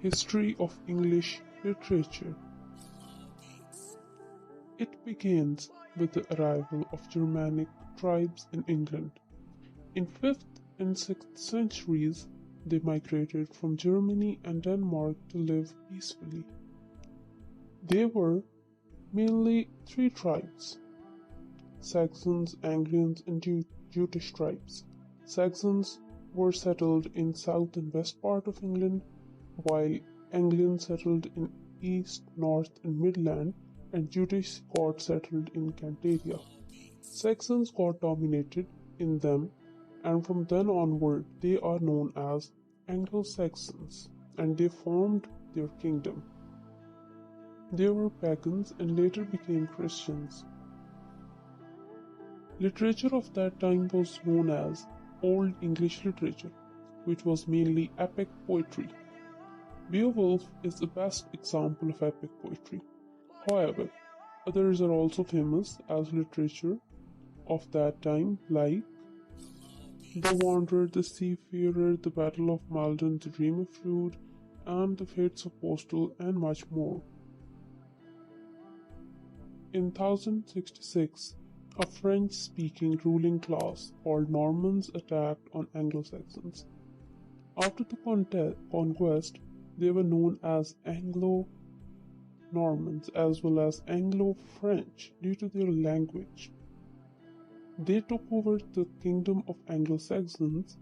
History of English literature. It begins with the arrival of Germanic tribes in England. In 5th and 6th centuries, they migrated from Germany and Denmark to live peacefully. There were mainly three tribes: Saxons, Anglians, and Jutish tribes. Saxons were settled in south and west part of England, while Anglians settled in east, north, and midland, and Jutish got settled in Cantabria. Saxons got dominated in them, and from then onward they are known as Anglo-Saxons, and they formed their kingdom. They were pagans and later became Christians. Literature of that time was known as Old English literature, which was mainly epic poetry. Beowulf is the best example of epic poetry. However, others are also famous as literature of that time, like The Wanderer, The Seafarer, The Battle of Maldon, The Dream of Rude, and The Fates of Postal, and much more. In 1066, a French-speaking ruling class called Normans attacked on Anglo-Saxons. After the conquest, they were known as Anglo-Normans as well as Anglo-French due to their language. They took over the kingdom of Anglo-Saxons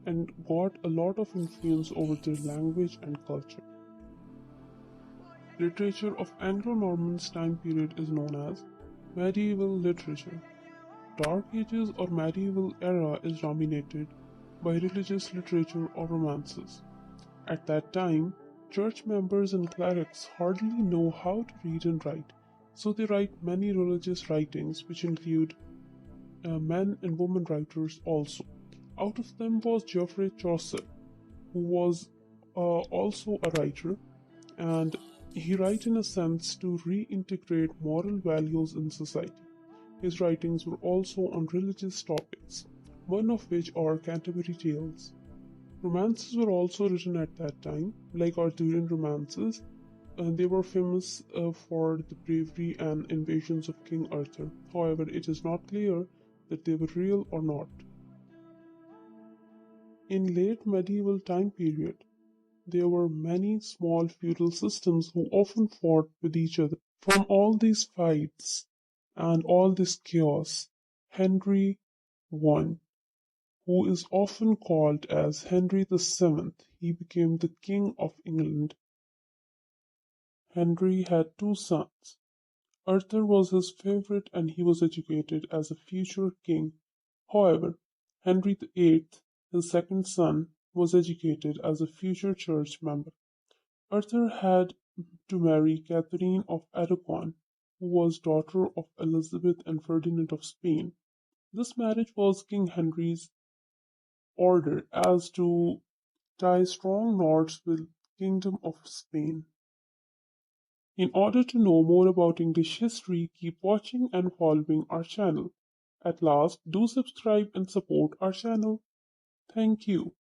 and got a lot of influence over their language and culture. Literature of Anglo-Normans time period is known as medieval literature. Dark Ages or medieval era is dominated by religious literature or romances. At that time, church members and clerics hardly know how to read and write, so they write many religious writings which include men and women writers also. Out of them was Geoffrey Chaucer, who was also a writer, and he wrote in a sense to reintegrate moral values in society. His writings were also on religious topics, one of which are Canterbury Tales. Romances were also written at that time, like Arthurian romances, and they were famous for the bravery and invasions of King Arthur. However, it is not clear that they were real or not. In late medieval time period, there were many small feudal systems who often fought with each other. From all these fights and all this chaos, Henry won, who is often called as Henry VII. He became the King of England. Henry had two sons. Arthur was his favorite and he was educated as a future king. However, Henry VIII, his second son, was educated as a future church member. Arthur had to marry Catherine of Aragon, who was daughter of Elizabeth and Ferdinand of Spain. This marriage was King Henry's order as to tie strong knots with Kingdom of Spain. In order to know more about English history, keep watching and following our channel. At last, do subscribe and support our channel. Thank you.